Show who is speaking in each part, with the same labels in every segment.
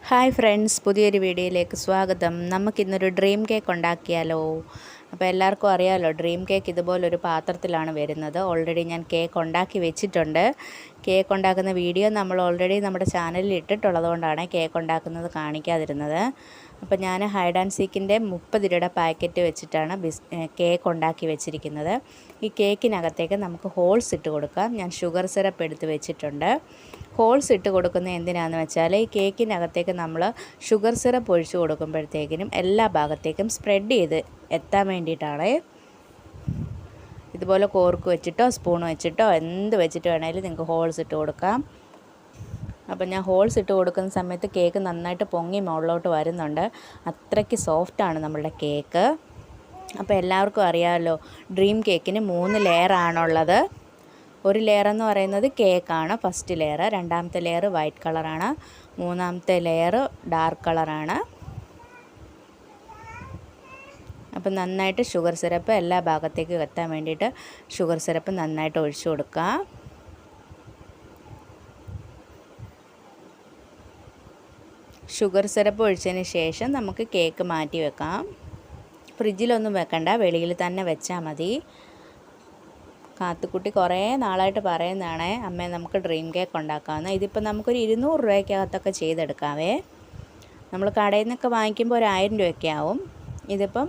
Speaker 1: Hi friends, പുതിയൊരു വീഡിയോയിലേക്ക് സ്വാഗതം. നമുക്കിന്നൊരു ഡ്രീം കേക്ക് ഉണ്ടാക്കിയാലോ? അപ്പോൾ എല്ലാവർക്കും അറിയാമല്ലോ, ഡ്രീം കേക്ക് ഇതുപോലൊരു പാത്രത്തിലാണ് വരുന്നത്. ഓൾറെഡി ഞാൻ കേക്ക് ഉണ്ടാക്കി വെച്ചിട്ടുണ്ട്. കേക്ക് ഉണ്ടാക്കുന്ന വീഡിയോ നമ്മൾ ഓൾറെഡി നമ്മുടെ ചാനലിൽ ഇട്ടിട്ടുള്ളത് കൊണ്ടാണ് കേക്ക് ഉണ്ടാക്കുന്നത് കാണിക്കാതിരുന്നത്. അപ്പോൾ ഞാൻ ഹൈഡ് ആൻഡ് സീക്കിൻ്റെ 30 രൂപയുടെ പാക്കറ്റ് വെച്ചിട്ടാണ് കേക്ക് ഉണ്ടാക്കി വെച്ചിരിക്കുന്നത്. ഈ കേക്കിനകത്തേക്ക് നമുക്ക് ഹോൾസ് ഇട്ട് കൊടുക്കാം. ഞാൻ ഷുഗർ സിറപ്പ് എടുത്ത് വെച്ചിട്ടുണ്ട്. ഹോൾസ് ഇട്ട് കൊടുക്കുന്നത് എന്തിനാണെന്ന് വെച്ചാൽ, ഈ കേക്കിനകത്തേക്ക് നമ്മൾ ഷുഗർ സിറപ്പ് ഒഴിച്ച് കൊടുക്കുമ്പോഴത്തേക്കിനും എല്ലാ ഭാഗത്തേക്കും സ്പ്രെഡ് ചെയ്ത് എത്താൻ വേണ്ടിയിട്ടാണ്. ഇതുപോലെ കോർക്ക് വെച്ചിട്ടോ സ്പൂൺ വെച്ചിട്ടോ എന്ത് വെച്ചിട്ട് വേണമെങ്കിലും നിങ്ങൾക്ക് ഹോൾസ് ഇട്ട് കൊടുക്കാം. അപ്പം ഞാൻ ഹോൾസ് ഇട്ട് കൊടുക്കുന്ന സമയത്ത് കേക്ക് നന്നായിട്ട് പൊങ്ങി മുകളിലോട്ട് വരുന്നുണ്ട്. അത്രയ്ക്ക് സോഫ്റ്റാണ് നമ്മളുടെ കേക്ക്. അപ്പോൾ എല്ലാവർക്കും അറിയാമല്ലോ, ഡ്രീം കേക്കിന് 3 ലെയറാണുള്ളത്. ഒരു ലെയർ എന്ന് പറയുന്നത് കേക്കാണ്, ഫസ്റ്റ് ലെയർ. രണ്ടാമത്തെ ലെയർ വൈറ്റ് കളറാണ്. മൂന്നാമത്തെ ലെയർ ഡാർക്ക് കളറാണ്. അപ്പം നന്നായിട്ട് ഷുഗർ സിറപ്പ് എല്ലാ ഭാഗത്തേക്കും എത്താൻ വേണ്ടിയിട്ട് ഷുഗർ സിറപ്പ് നന്നായിട്ട് ഒഴിച്ചു കൊടുക്കുക. ഷുഗർ സിറപ്പ് ഒഴിച്ചതിന് ശേഷം നമുക്ക് കേക്ക് മാറ്റി വെക്കാം. ഫ്രിഡ്ജിലൊന്നും വെക്കണ്ട, വെളിയിൽ തന്നെ വെച്ചാൽ മതി. കാത്തുക്കുട്ടി കുറേ നാളായിട്ട് പറയുന്നതാണ്, അമ്മേ നമുക്ക് ഡ്രീം കേക്ക് ഉണ്ടാക്കാമെന്ന്. ഇതിപ്പോൾ നമുക്കൊരു 200 രൂപയ്ക്കകത്തൊക്കെ ചെയ്തെടുക്കാവേ. നമ്മൾ കടയിൽ നിന്നൊക്കെ വാങ്ങിക്കുമ്പോൾ ഒരു 1000 രൂപയൊക്കെ ആവും. ഇതിപ്പം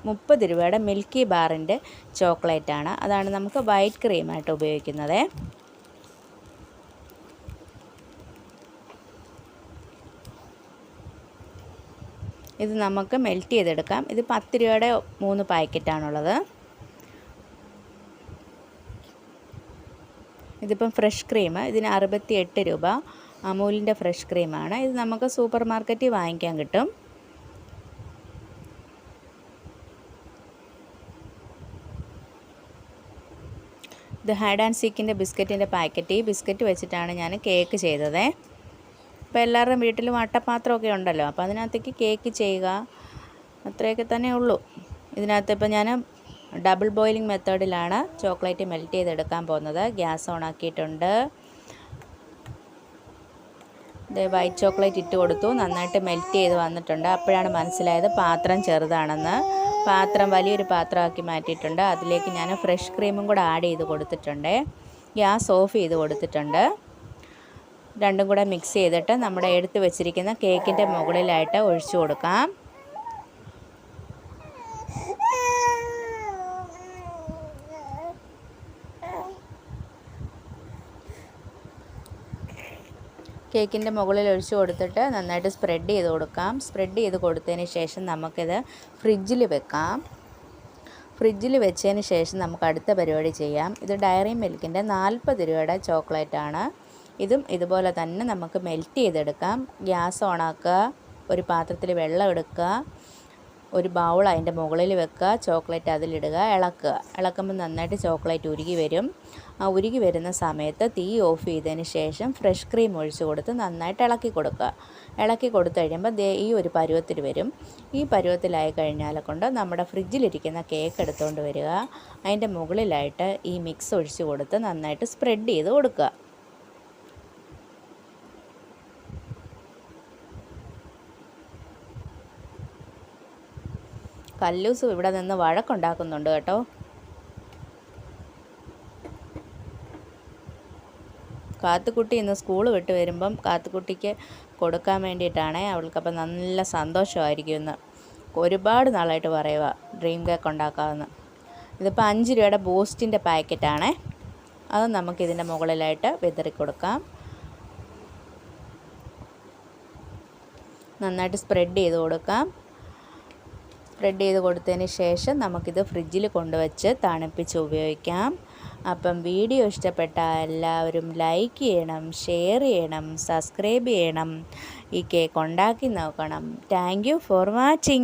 Speaker 1: 30 രൂപയുടെ മിൽക്കി ബാറിൻ്റെ ചോക്ലേറ്റാണ്. അതാണ് നമുക്ക് വൈറ്റ് ക്രീമായിട്ട് ഉപയോഗിക്കുന്നത്. ഇത് നമുക്ക് മെൽറ്റ് ചെയ്തെടുക്കാം. ഇത് 10 രൂപയുടെ 3 പാക്കറ്റാണുള്ളത്. ഇതിപ്പം ഫ്രഷ് ക്രീം, ഇതിന് 68 രൂപ. അമൂലിൻ്റെ ഫ്രഷ് ക്രീമാണ്. ഇത് നമുക്ക് സൂപ്പർ മാർക്കറ്റിൽ വാങ്ങിക്കാൻ കിട്ടും. ഇത് ഹൈഡ് ആൻഡ് സീക്കിൻ്റെ ബിസ്ക്കറ്റിൻ്റെ പാക്കറ്റ്. ഈ ബിസ്ക്കറ്റ് വെച്ചിട്ടാണ് ഞാൻ കേക്ക് ചെയ്തത്. അപ്പോൾ എല്ലാവരുടെയും വീട്ടിലും വട്ടപ്പാത്രമൊക്കെ ഉണ്ടല്ലോ, അപ്പോൾ അതിനകത്തേക്ക് കേക്ക് ചെയ്യുക, അത്രയൊക്കെ തന്നെ ഉള്ളൂ. ഇതിനകത്ത് ഇപ്പോൾ ഞാൻ ഡബിൾ ബോയിലിംഗ് മെത്തേഡിലാണ് ചോക്ലേറ്റ് മെൽറ്റ് ചെയ്തെടുക്കാൻ പോകുന്നത്. ഗ്യാസ് ഓൺ ആക്കിയിട്ടുണ്ട്. ഇത് വൈറ്റ് ചോക്ലേറ്റ് ഇട്ട് കൊടുത്തു. നന്നായിട്ട് മെൽറ്റ് ചെയ്ത് വന്നിട്ടുണ്ട്. അപ്പോഴാണ് മനസ്സിലായത് പാത്രം ചെറുതാണെന്ന്. പാത്രം വലിയൊരു പാത്രമാക്കി മാറ്റിയിട്ടുണ്ട്. അതിലേക്ക് ഞാൻ ഫ്രഷ് ക്രീമും കൂടെ ആഡ് ചെയ്ത് കൊടുത്തിട്ടുണ്ട്. ഗ്യാസ് ഓഫ് ചെയ്ത് കൊടുത്തിട്ടുണ്ട്. രണ്ടും കൂടെ മിക്സ് ചെയ്തിട്ട് നമ്മുടെ എടുത്ത് വെച്ചിരിക്കുന്ന കേക്കിൻ്റെ മുകളിലായിട്ട് ഒഴിച്ചു കൊടുക്കാം. കേക്കിൻ്റെ മുകളിൽ ഒഴിച്ച് കൊടുത്തിട്ട് നന്നായിട്ട് സ്പ്രെഡ് ചെയ്ത് കൊടുക്കാം. സ്പ്രെഡ് ചെയ്ത് കൊടുത്തതിന് ശേഷം നമുക്കിത് ഫ്രിഡ്ജിൽ വെക്കാം. ഫ്രിഡ്ജിൽ വെച്ചതിന് ശേഷം നമുക്ക് അടുത്ത പരിപാടി ചെയ്യാം. ഇത് ഡയറി മിൽക്കിൻ്റെ 40 രൂപയുടെ ചോക്ലേറ്റാണ്. ഇതും ഇതുപോലെ തന്നെ നമുക്ക് മെൽറ്റ് ചെയ്തെടുക്കാം. ഗ്യാസ് ഓണാക്കുക, ഒരു പാത്രത്തിൽ വെള്ളം എടുക്കുക, ഒരു ബൗൾ അതിൻ്റെ മുകളിൽ വെക്കുക, ചോക്ലേറ്റ് അതിലിടുക, ഇളക്കുമ്പോൾ നന്നായിട്ട് ചോക്ലേറ്റ് ഉരുകി വരും. ആ ഉരുകി വരുന്ന സമയത്ത് തീ ഓഫ് ചെയ്തതിന് ശേഷം ഫ്രഷ് ക്രീം ഒഴിച്ച് കൊടുത്ത് നന്നായിട്ട് ഇളക്കി കൊടുക്കുക. ഇളക്കി കൊടുത്തു കഴിയുമ്പോൾ ഈ ഒരു പരുവത്തിൽ വരും. ഈ പരുവത്തിലായി കഴിഞ്ഞാൽ കൊണ്ട് നമ്മുടെ ഫ്രിഡ്ജിലിരിക്കുന്ന കേക്ക് എടുത്തുകൊണ്ട് വരിക. അതിൻ്റെ മുകളിലായിട്ട് ഈ മിക്സ് ഒഴിച്ച് കൊടുത്ത് നന്നായിട്ട് സ്പ്രെഡ് ചെയ്ത് കൊടുക്കുക. കല്ലൂസും ഇവിടെ നിന്ന് വഴക്കുണ്ടാക്കുന്നുണ്ട് കേട്ടോ. കാത്തുക്കുട്ടി ഇന്ന് സ്കൂൾ വിട്ട് വരുമ്പം കാത്തുക്കുട്ടിക്ക് കൊടുക്കാൻ വേണ്ടിയിട്ടാണ്. അവൾക്കപ്പം നല്ല സന്തോഷമായിരിക്കും ഇന്ന്. ഒരുപാട് നാളായിട്ട് പറയുക ഡ്രീം കേക്ക് ഉണ്ടാക്കാമെന്ന്. ഇതിപ്പോൾ 5 രൂപയുടെ ബൂസ്റ്റിൻ്റെ പാക്കറ്റാണ്. അത് നമുക്കിതിൻ്റെ മുകളിലായിട്ട് വിതറി കൊടുക്കാം. നന്നായിട്ട് സ്പ്രെഡ് ചെയ്ത് കൊടുക്കാം. സ്പ്രെഡ് ചെയ്ത് കൊടുത്തതിന് ശേഷം നമുക്കിത് ഫ്രിഡ്ജിൽ കൊണ്ടുവച്ച് തണുപ്പിച്ച് ഉപയോഗിക്കാം. അപ്പം വീഡിയോ ഇഷ്ടപ്പെട്ട എല്ലാവരും ലൈക്ക് ചെയ്യണം, ഷെയർ ചെയ്യണം, സബ്സ്ക്രൈബ് ചെയ്യണം. ഈ കേക്ക് ഉണ്ടാക്കി നോക്കണം. Thank you for watching.